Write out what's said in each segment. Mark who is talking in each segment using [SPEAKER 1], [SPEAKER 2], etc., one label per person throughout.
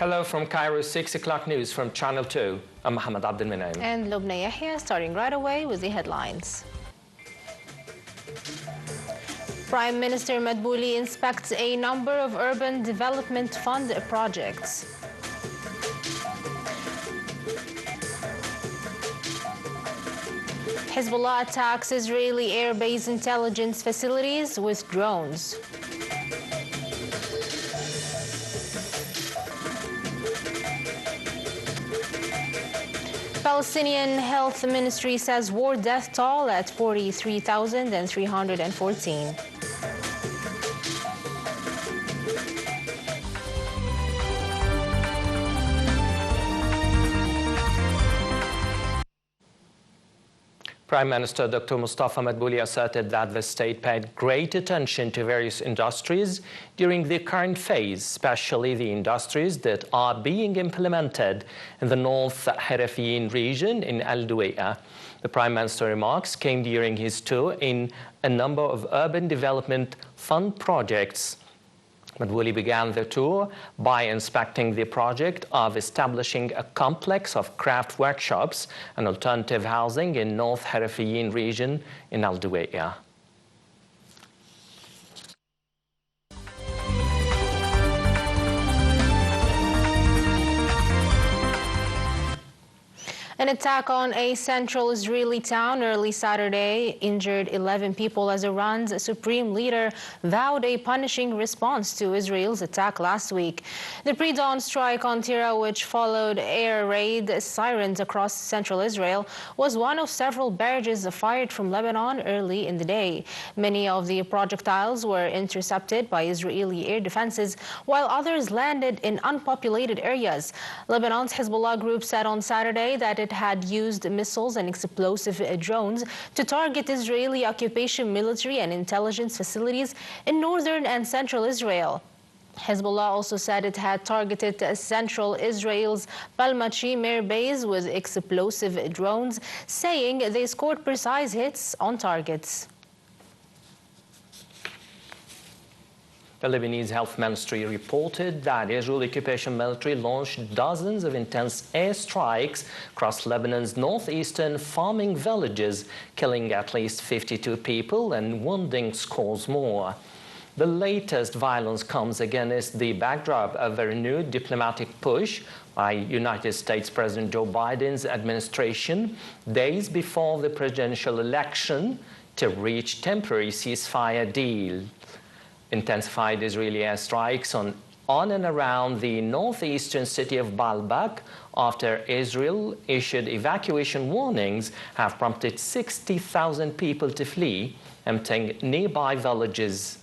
[SPEAKER 1] Hello from Cairo, 6 o'clock news from Channel 2. I'm Mohammed Abdel Menaim.
[SPEAKER 2] And Lubna Yahya, starting right away with the headlines. Prime Minister Madbouli inspects a number of urban development fund projects. Hezbollah attacks Israeli air base intelligence facilities with drones. Palestinian Health Ministry says war death toll at 43,314.
[SPEAKER 1] Prime Minister Dr. Mustafa Madbouli asserted that the state paid great attention to various industries during the current phase, especially the industries that are being implemented in the North Harafiyin region in Al-Duwai'a. The Prime Minister remarks came during his tour in a number of urban development fund projects. Madbouli began the tour by inspecting the project of establishing a complex of craft workshops and alternative housing in North Harafiyin region in Al-Duwai'a.
[SPEAKER 2] An attack on a central Israeli town early Saturday injured 11 people as Iran's supreme leader vowed a punishing response to Israel's attack last week. The pre-dawn strike on Tira, which followed air raid sirens across central Israel, was one of several barrages fired from Lebanon early in the day. Many of the projectiles were intercepted by Israeli air defenses, while others landed in unpopulated areas. Lebanon's Hezbollah group said on Saturday that it had used missiles and explosive drones to target Israeli occupation military and intelligence facilities in northern and central Israel. Hezbollah also said it had targeted central Israel's Palmachim air base with explosive drones, saying they scored precise hits on targets.
[SPEAKER 1] The Lebanese Health Ministry reported that Israeli occupation military launched dozens of intense airstrikes across Lebanon's northeastern farming villages, killing at least 52 people and wounding scores more. The latest violence comes against the backdrop of a renewed diplomatic push by United States President Joe Biden's administration days before the presidential election to reach temporary ceasefire deal. Intensified Israeli airstrikes on and around the northeastern city of Baalbek after Israel issued evacuation warnings have prompted 60,000 people to flee, emptying nearby villages.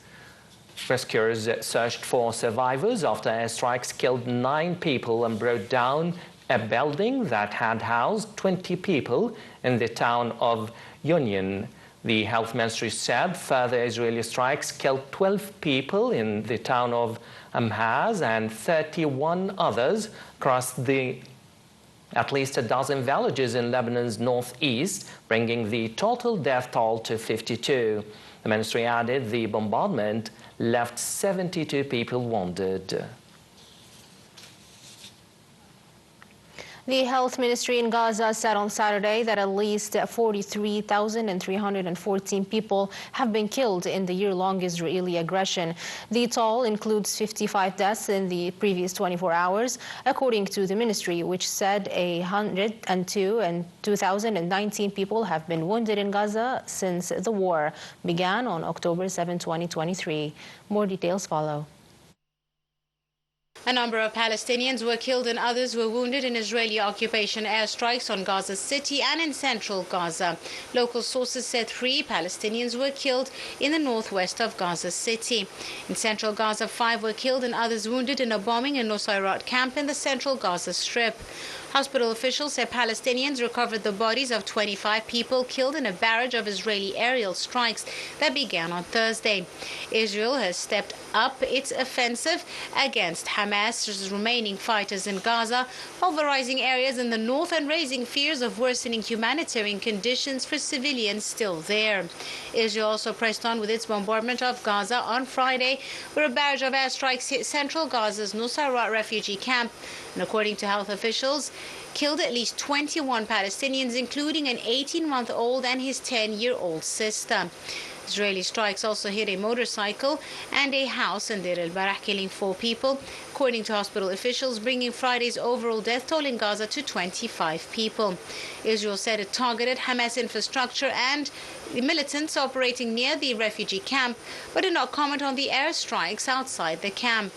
[SPEAKER 1] Rescuers searched for survivors after airstrikes killed 9 people and brought down a building that had housed 20 people in the town of Union. The health ministry said further Israeli strikes killed 12 people in the town of Amhaz and 31 others across at least a dozen villages in Lebanon's northeast, bringing the total death toll to 52. The ministry added the bombardment left 72 people wounded.
[SPEAKER 2] The health ministry in Gaza said on Saturday that at least 43,314 people have been killed in the year-long Israeli aggression. The toll includes 55 deaths in the previous 24 hours, according to the ministry, which said 2,019 people have been wounded in Gaza since the war began on October 7, 2023. More details follow.
[SPEAKER 3] A number of Palestinians were killed and others were wounded in Israeli occupation airstrikes on Gaza City and in central Gaza. Local sources said 3 Palestinians were killed in the northwest of Gaza City. In central Gaza, 5 were killed and others wounded in a bombing in Nusayrat camp in the central Gaza Strip. Hospital officials say Palestinians recovered the bodies of 25 people killed in a barrage of Israeli aerial strikes that began on Thursday. Israel has stepped up its offensive against Hamas. Hamas's remaining fighters in Gaza, pulverizing areas in the north and raising fears of worsening humanitarian conditions for civilians still there. Israel also pressed on with its bombardment of Gaza on Friday, where a barrage of airstrikes hit central Gaza's Nusayrat refugee camp, and according to health officials, killed at least 21 Palestinians, including an 18-month-old and his 10-year-old sister. Israeli strikes also hit a motorcycle and a house in Deir el-Balah, killing 4 people, according to hospital officials, bringing Friday's overall death toll in Gaza to 25 people. Israel said it targeted Hamas infrastructure and the militants operating near the refugee camp, but did not comment on the airstrikes outside the camp.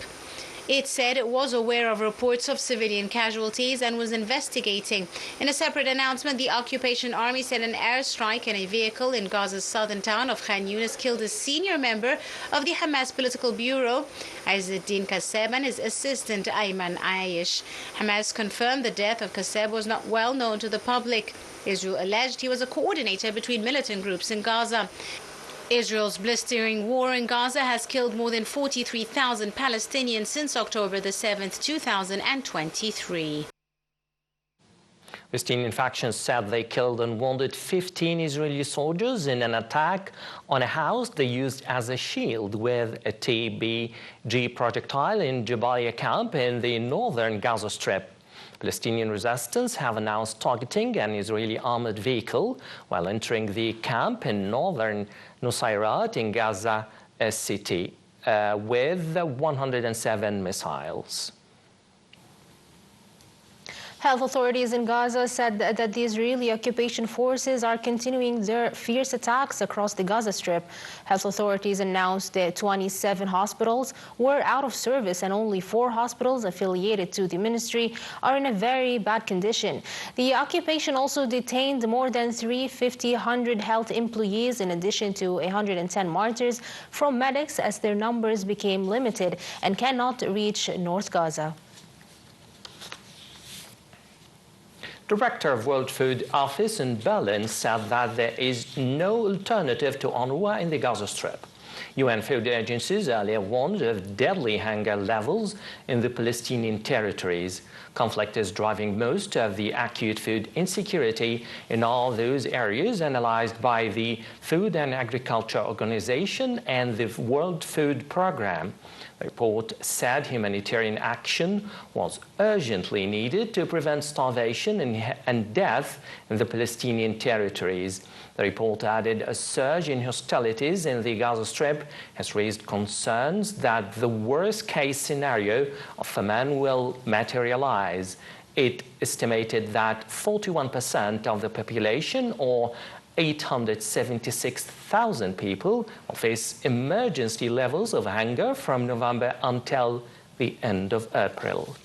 [SPEAKER 3] It said it was aware of reports of civilian casualties and was investigating. In a separate announcement, the occupation army said an airstrike in a vehicle in Gaza's southern town of Khan Yunis killed a senior member of the Hamas political bureau, Izzeddin Kassab, and his assistant, Ayman Aish. Hamas confirmed the death of Kassab was not well known to the public. Israel alleged he was a coordinator between militant groups in Gaza. Israel's blistering war in Gaza has killed more than 43,000 Palestinians since October the 7th, 2023.
[SPEAKER 1] Palestinian factions said they killed and wounded 15 Israeli soldiers in an attack on a house they used as a shield with a TBG projectile in Jabalia camp in the northern Gaza Strip. Palestinian resistance have announced targeting an Israeli armored vehicle while entering the camp in northern Nusayrat in Gaza City with 107 missiles.
[SPEAKER 2] Health authorities in Gaza said that the Israeli occupation forces are continuing their fierce attacks across the Gaza Strip. Health authorities announced that 27 hospitals were out of service and only 4 hospitals affiliated to the ministry are in a very bad condition. The occupation also detained more than 350 health employees in addition to 110 martyrs from medics as their numbers became limited and cannot reach North Gaza.
[SPEAKER 1] Director of World Food Office in Berlin said that there is no alternative to UNRWA in the Gaza Strip. UN food agencies earlier warned of deadly hunger levels in the Palestinian territories. Conflict is driving most of the acute food insecurity in all those areas analyzed by the Food and Agriculture Organization and the World Food Programme. The report said humanitarian action was urgently needed to prevent starvation and death in the Palestinian territories. The report added a surge in hostilities in the Gaza Strip has raised concerns that the worst-case scenario of famine will materialize. It estimated that 41% of the population, or 876,000 people, will face emergency levels of hunger from November until the end of April.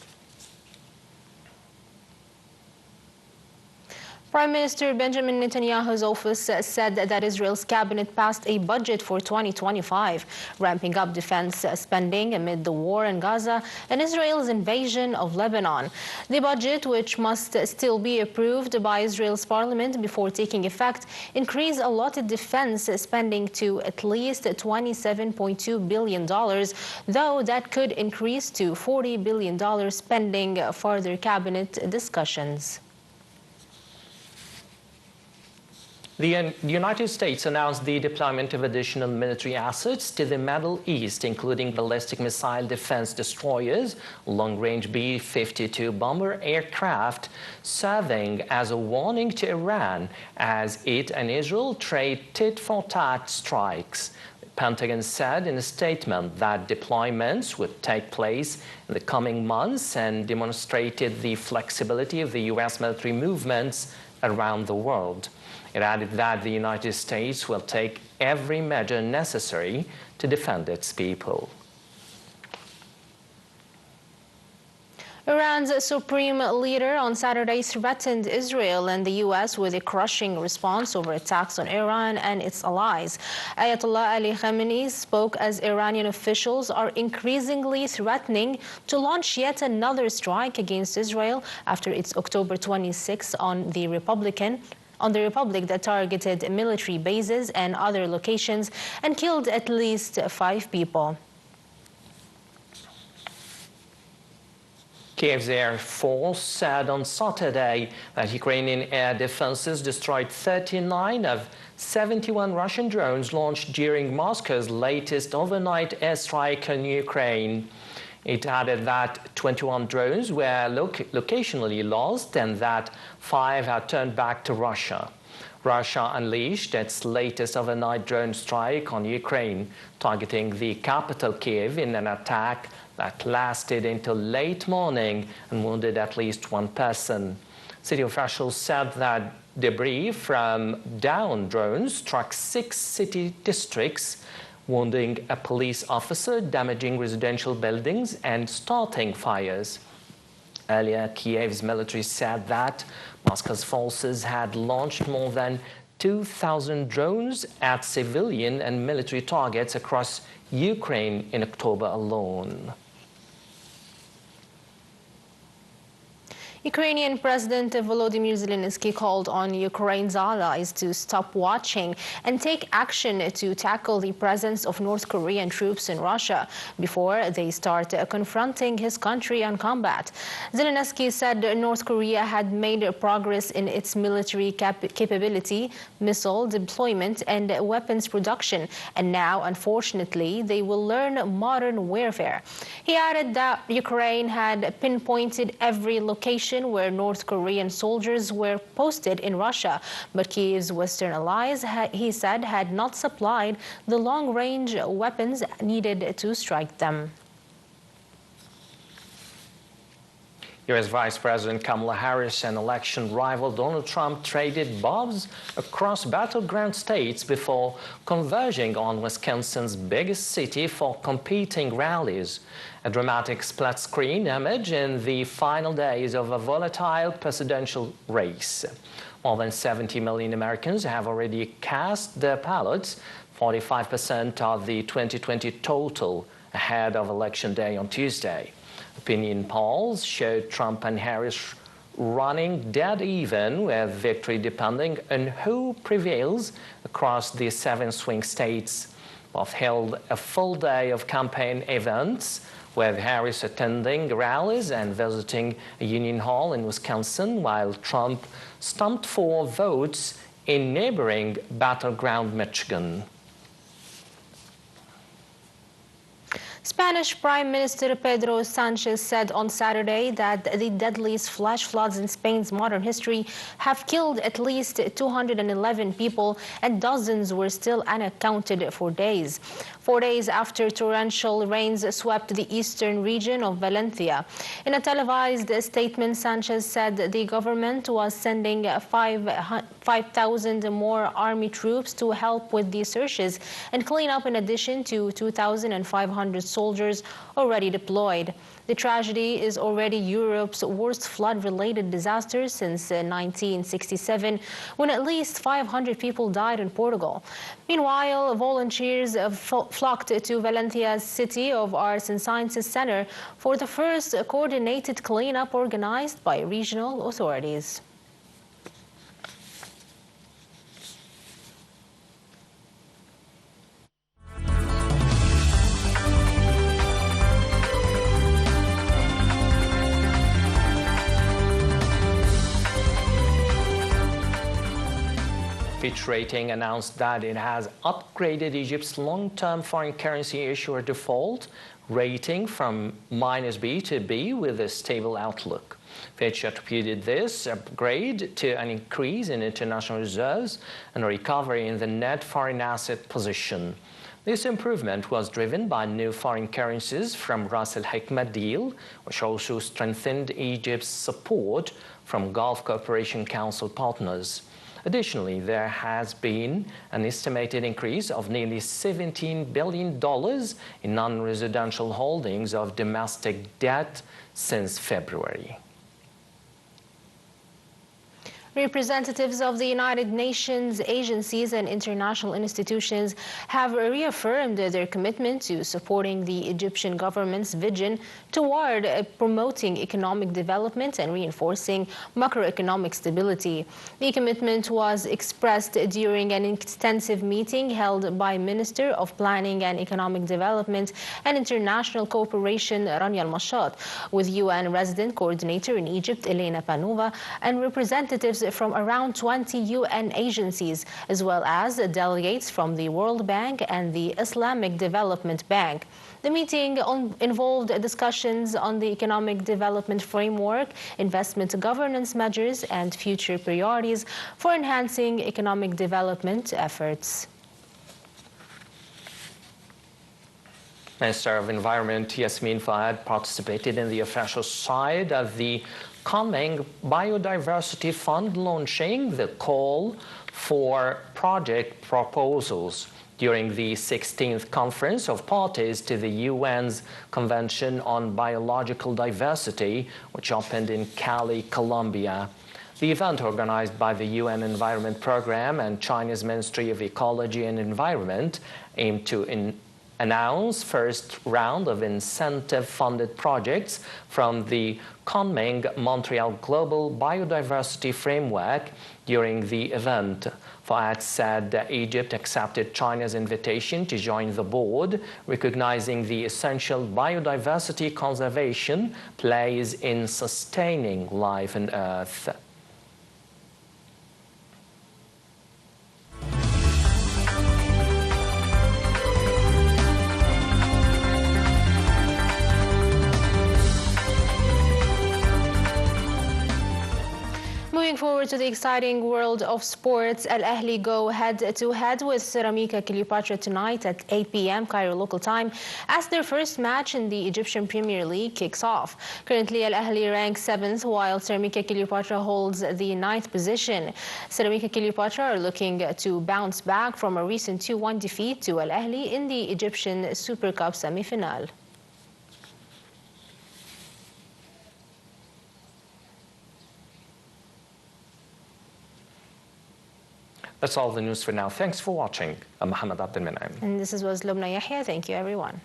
[SPEAKER 2] Prime Minister Benjamin Netanyahu's office said that Israel's cabinet passed a budget for 2025, ramping up defense spending amid the war in Gaza and Israel's invasion of Lebanon. The budget, which must still be approved by Israel's parliament before taking effect, increased allotted defense spending to at least $27.2 billion, though that could increase to $40 billion pending further cabinet discussions.
[SPEAKER 1] The United States announced the deployment of additional military assets to the Middle East, including ballistic missile defense destroyers, long-range B-52 bomber aircraft, serving as a warning to Iran as it and Israel trade tit-for-tat strikes. The Pentagon said in a statement that deployments would take place in the coming months and demonstrated the flexibility of the U.S. military movements around the world. It added that the United States will take every measure necessary to defend its people.
[SPEAKER 2] Iran's supreme leader on Saturday threatened Israel and the U.S. with a crushing response over attacks on Iran and its allies. Ayatollah Ali Khamenei spoke as Iranian officials are increasingly threatening to launch yet another strike against Israel after its October 26 on the Republic that targeted military bases and other locations and killed at least 5 people.
[SPEAKER 1] Kiev's Air Force said on Saturday that Ukrainian air defenses destroyed 39 of 71 Russian drones launched during Moscow's latest overnight airstrike on Ukraine. It added that 21 drones were locationally lost and that 5 had turned back to Russia. Russia unleashed its latest overnight drone strike on Ukraine, targeting the capital Kiev in an attack that lasted until late morning and wounded at least 1 person. City officials said that debris from downed drones struck 6 city districts, wounding a police officer, damaging residential buildings, and starting fires. Earlier, Kiev's military said that Moscow's forces had launched more than 2,000 drones at civilian and military targets across Ukraine in October alone.
[SPEAKER 2] Ukrainian President Volodymyr Zelensky called on Ukraine's allies to stop watching and take action to tackle the presence of North Korean troops in Russia before they start confronting his country on combat. Zelensky said North Korea had made progress in its military capability, missile deployment, and weapons production, and now, unfortunately, they will learn modern warfare. He added that Ukraine had pinpointed every location where North Korean soldiers were posted in Russia, but Kiev's Western allies, he said, had not supplied the long-range weapons needed to strike them.
[SPEAKER 1] U.S. Vice President Kamala Harris and election rival Donald Trump traded bobs across battleground states before converging on Wisconsin's biggest city for competing rallies. A dramatic split-screen image in the final days of a volatile presidential race. More than 70 million Americans have already cast their ballots, 45% of the 2020 total, ahead of Election Day on Tuesday. Opinion polls showed Trump and Harris running dead even, with victory depending on who prevails across the 7 swing states. Both held a full day of campaign events, with Harris attending rallies and visiting a union hall in Wisconsin, while Trump stumped for votes in neighboring battleground Michigan.
[SPEAKER 2] Spanish Prime Minister Pedro Sánchez said on Saturday that the deadliest flash floods in Spain's modern history have killed at least 211 people and dozens were still unaccounted for days. 4 days after torrential rains swept the eastern region of Valencia. In a televised statement, Sánchez said the government was sending 5,000 more army troops to help with the searches and clean up, in addition to 2,500 soldiers already deployed. The tragedy is already Europe's worst flood-related disaster since 1967, when at least 500 people died in Portugal. Meanwhile, volunteers flocked to Valencia's City of Arts and Sciences Center for the first coordinated cleanup organized by regional authorities.
[SPEAKER 1] Fitch Rating announced that it has upgraded Egypt's long-term foreign currency issuer default rating from -B to B with a stable outlook. Fitch attributed this upgrade to an increase in international reserves and a recovery in the net foreign asset position. This improvement was driven by new foreign currencies from Ras Al Hikma deal, which also strengthened Egypt's support from Gulf Cooperation Council partners. Additionally, there has been an estimated increase of nearly $17 billion in non-residential holdings of domestic debt since February.
[SPEAKER 2] Representatives of the United Nations agencies and international institutions have reaffirmed their commitment to supporting the Egyptian government's vision toward promoting economic development and reinforcing macroeconomic stability. The commitment was expressed during an extensive meeting held by Minister of Planning and Economic Development and International Cooperation Rania Al-Mashat with UN Resident Coordinator in Egypt Elena Panova and representatives from around 20 UN agencies, as well as delegates from the World Bank and the Islamic Development Bank. The meeting involved discussions on the economic development framework, investment governance measures, and future priorities for enhancing economic development efforts.
[SPEAKER 1] Minister of Environment Yasmin Fahad participated in the official side of the coming Biodiversity Fund launching the call for project proposals during the 16th Conference of Parties to the UN's Convention on Biological Diversity, which opened in Cali, Colombia. The event, organized by the UN Environment Program and China's Ministry of Ecology and Environment, aimed to announce first round of incentive-funded projects from the Kunming Montreal Global Biodiversity Framework during the event. Fayad said that Egypt accepted China's invitation to join the board, recognizing the essential biodiversity conservation plays in sustaining life on Earth.
[SPEAKER 2] Moving forward to the exciting world of sports, Al Ahly go head-to-head with Ceramica Cleopatra tonight at 8 p.m. Cairo local time as their first match in the Egyptian Premier League kicks off. Currently, Al Ahly ranks 7th, while Ceramica Cleopatra holds the 9th position. Ceramica Cleopatra are looking to bounce back from a recent 2-1 defeat to Al Ahly in the Egyptian Super Cup semi-final.
[SPEAKER 1] That's all the news for now. Thanks for watching. I'm Mohammed Abdel Menaim.
[SPEAKER 2] And this was Lubna Yahya. Thank you, everyone.